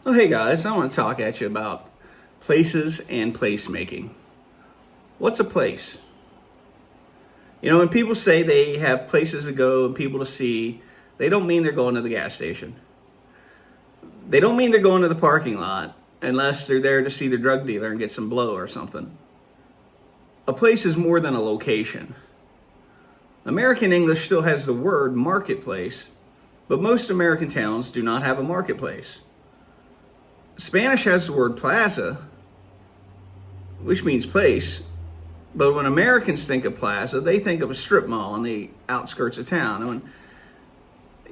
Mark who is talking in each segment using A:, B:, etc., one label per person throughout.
A: Oh, hey guys, I want to talk at you about places and placemaking. What's a place? When people say they have places to go and people to see, they don't mean they're going to the gas station. They don't mean they're going to the parking lot unless they're there to see the drug dealer and get some blow or something. A place is more than a location. American English still has the word marketplace, but most American towns do not have a marketplace. Spanish has the word plaza, which means place, but when Americans think of plaza, they think of a strip mall on the outskirts of town. And when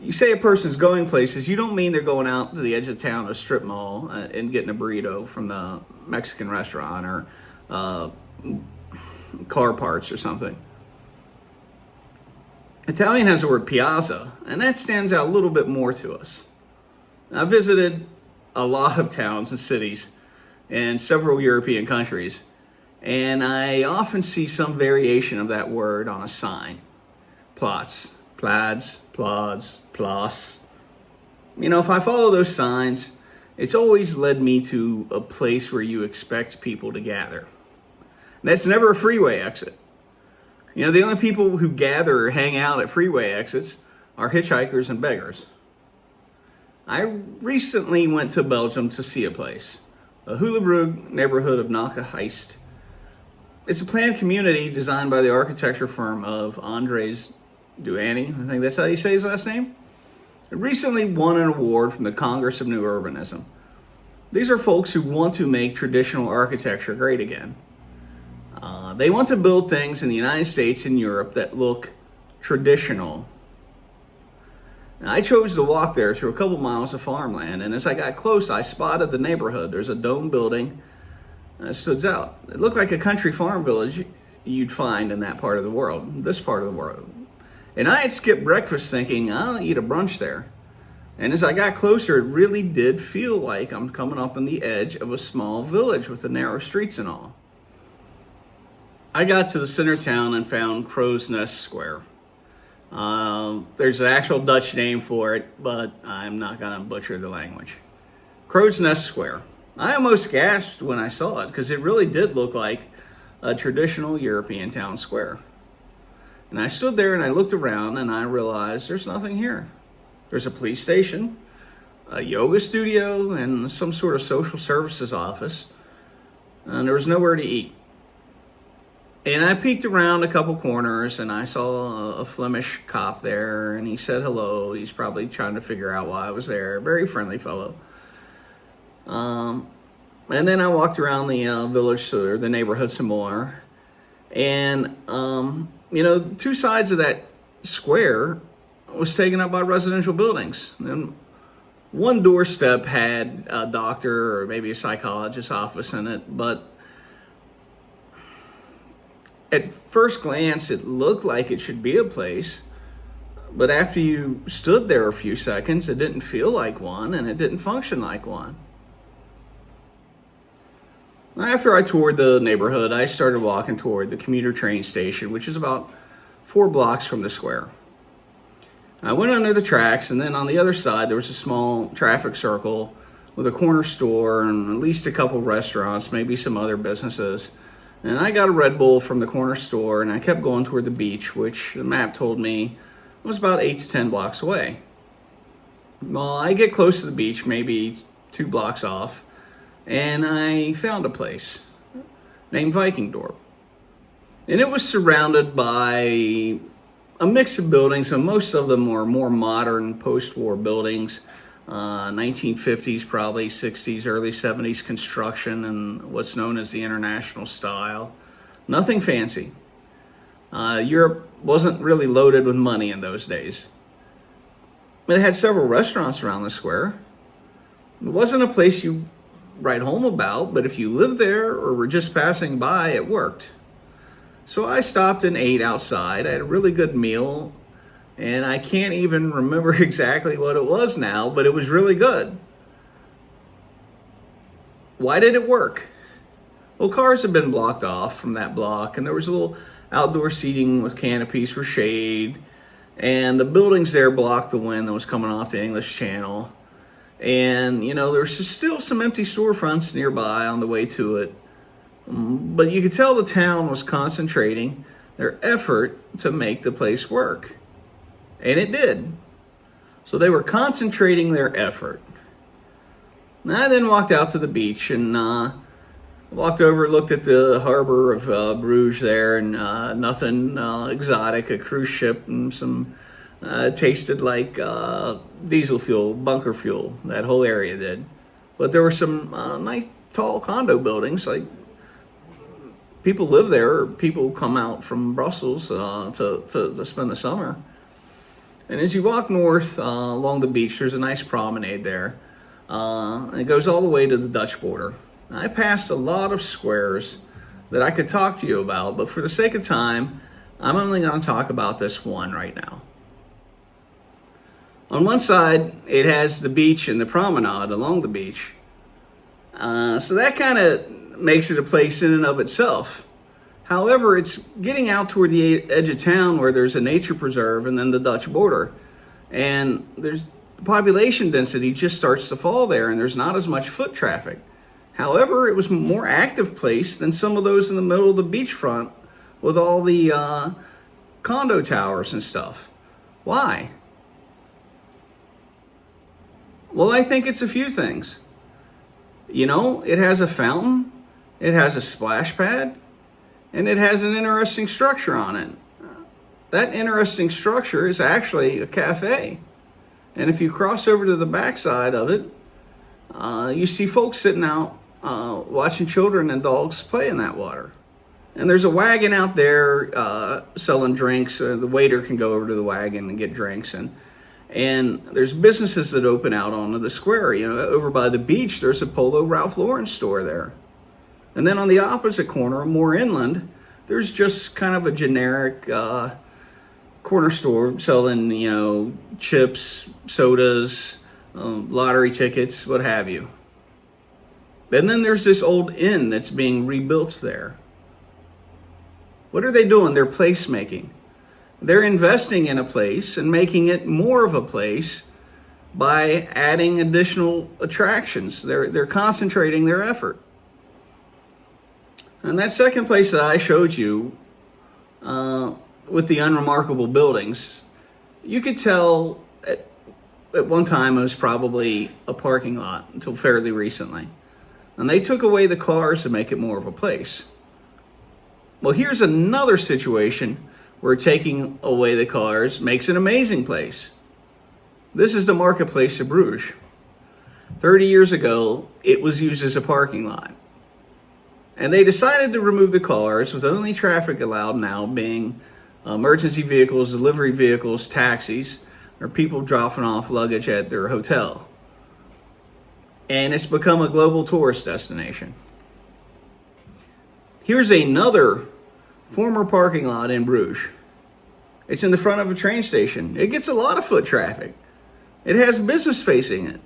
A: you say a person's going places, you don't mean they're going out to the edge of town to a strip mall and getting a burrito from the Mexican restaurant or car parts or something. Italian has the word piazza, and that stands out a little bit more to us. I visited a lot of towns and cities in several European countries, and I often see some variation of that word on a sign. Plots, plaids, plods, plas. If I follow those signs, it's always led me to a place where you expect people to gather. That's never a freeway exit. The only people who gather or hang out at freeway exits are hitchhikers and beggars. I recently went to Belgium to see a place, a Hulebrug neighborhood of Heist. It's a planned community designed by the architecture firm of Andres Duany. I think that's how you say his last name. It recently won an award from the Congress of New Urbanism. These are folks who want to make traditional architecture great again. They want to build things in the United States and Europe that look traditional. Now, I chose to walk there through a couple miles of farmland, and as I got close, I spotted the neighborhood. There's a dome building that stood out. It looked like a country farm village you'd find in that part of the world, this part of the world. And I had skipped breakfast thinking, I'll eat a brunch there. And as I got closer, it really did feel like I'm coming up on the edge of a small village with the narrow streets and all. I got to the center of town and found Crow's Nest Square. There's an actual Dutch name for it, but I'm not going to butcher the language. Crow's Nest Square. I almost gasped when I saw it because it really did look like a traditional European town square. And I stood there and I looked around and I realized there's nothing here. There's a police station, a yoga studio, and some sort of social services office. And there was nowhere to eat. And I peeked around a couple corners and I saw a Flemish cop there, and he said hello. He's probably trying to figure out why I was there. Very friendly fellow. And then I walked around the village or the neighborhood some more. And, two sides of that square was taken up by residential buildings. And one doorstep had a doctor or maybe a psychologist's office in it, but at first glance, it looked like it should be a place, but after you stood there a few seconds, it didn't feel like one, and it didn't function like one. After I toured the neighborhood, I started walking toward the commuter train station, which is about 4 blocks from the square. I went under the tracks, and then on the other side, there was a small traffic circle with a corner store and at least a couple restaurants, maybe some other businesses. And I got a Red Bull from the corner store, and I kept going toward the beach, which the map told me was about 8 to 10 blocks away. Well, I get close to the beach, maybe 2 blocks off, and I found a place named Vikingdorp. And it was surrounded by a mix of buildings, and most of them were more modern post-war buildings. 1950s, probably 60s, early 70s construction and what's known as the international style. Nothing fancy. Europe wasn't really loaded with money in those days. But it had several restaurants around the square. It wasn't a place you write home about, but if you lived there or were just passing by, it worked. So I stopped and ate outside. I had a really good meal. And I can't even remember exactly what it was now, but it was really good. Why did it work? Well, cars had been blocked off from that block, and there was a little outdoor seating with canopies for shade, and the buildings there blocked the wind that was coming off the English Channel. And, there's still some empty storefronts nearby on the way to it. But you could tell the town was concentrating their effort to make the place work. And it did. So they were concentrating their effort. And I then walked out to the beach and walked over, looked at the harbor of Bruges there, and nothing exotic, a cruise ship and some tasted like diesel fuel, bunker fuel, that whole area did. But there were some nice tall condo buildings, like people live there, or people come out from Brussels to spend the summer. And as you walk north along the beach, there's a nice promenade there. And it goes all the way to the Dutch border. I passed a lot of squares that I could talk to you about, but for the sake of time, I'm only going to talk about this one right now. On one side, it has the beach and the promenade along the beach. So that kind of makes it a place in and of itself. However, it's getting out toward the edge of town where there's a nature preserve and then the Dutch border. And there's population density just starts to fall there, and there's not as much foot traffic. However, it was a more active place than some of those in the middle of the beachfront with all the condo towers and stuff. Why? Well, I think it's a few things. It has a fountain, it has a splash pad, and it has an interesting structure on it. That interesting structure is actually a cafe. And if you cross over to the backside of it, you see folks sitting out watching children and dogs play in that water. And there's a wagon out there selling drinks. The waiter can go over to the wagon and get drinks. And there's businesses that open out onto the square. Over by the beach, there's a Polo Ralph Lauren store there. And then on the opposite corner, more inland, there's just kind of a generic corner store selling, chips, sodas, lottery tickets, what have you. And then there's this old inn that's being rebuilt there. What are they doing? They're placemaking. They're investing in a place and making it more of a place by adding additional attractions. They're concentrating their effort. And that second place that I showed you with the unremarkable buildings, you could tell at one time it was probably a parking lot until fairly recently. And they took away the cars to make it more of a place. Well, here's another situation where taking away the cars makes an amazing place. This is the marketplace of Bruges. 30 years ago, it was used as a parking lot. And they decided to remove the cars, with only traffic allowed now being emergency vehicles, delivery vehicles, taxis, or people dropping off luggage at their hotel. And it's become a global tourist destination. Here's another former parking lot in Bruges. It's in the front of a train station. It gets a lot of foot traffic. It has business facing it.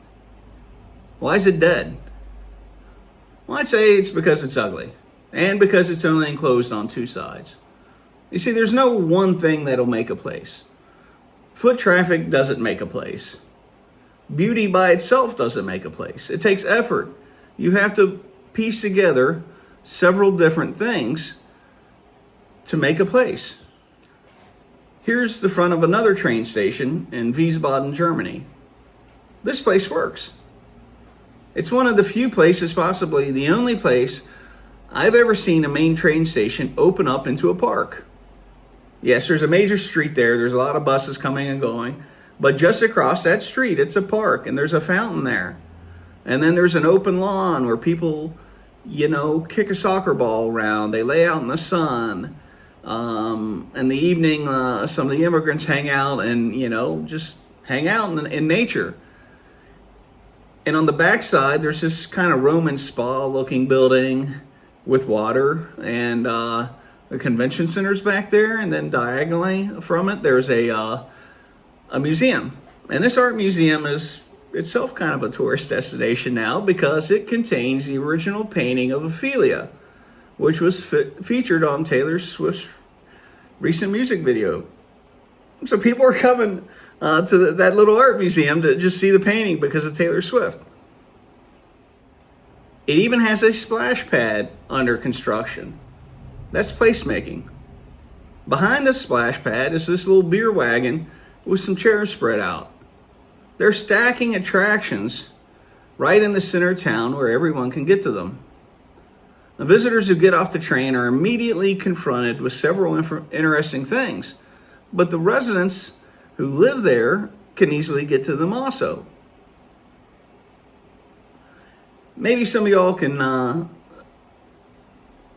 A: Why is it dead? Well, I'd say it's because it's ugly, and because it's only enclosed on two sides. You see, there's no one thing that'll make a place. Foot traffic doesn't make a place. Beauty by itself doesn't make a place. It takes effort. You have to piece together several different things to make a place. Here's the front of another train station in Wiesbaden, Germany. This place works. It's one of the few places, possibly the only place, I've ever seen a main train station open up into a park. Yes, there's a major street there. There's a lot of buses coming and going. But just across that street, it's a park, and there's a fountain there. And then there's an open lawn where people, kick a soccer ball around. They lay out in the sun. In the evening, some of the immigrants hang out and, just hang out in nature. And on the backside, there's this kind of Roman spa-looking building with water, and the convention center's back there. And then diagonally from it, there's a museum. And this art museum is itself kind of a tourist destination now because it contains the original painting of Ophelia, which was featured on Taylor Swift's recent music video. So people are coming to that little art museum to just see the painting because of Taylor Swift. It even has a splash pad under construction. That's placemaking. Behind the splash pad is this little beer wagon with some chairs spread out. They're stacking attractions right in the center of town where everyone can get to them. The visitors who get off the train are immediately confronted with several interesting things, but the residents who live there can easily get to them also. Maybe some of y'all can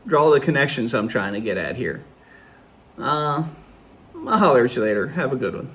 A: draw the connections I'm trying to get at here. I'll holler at you later. Have a good one.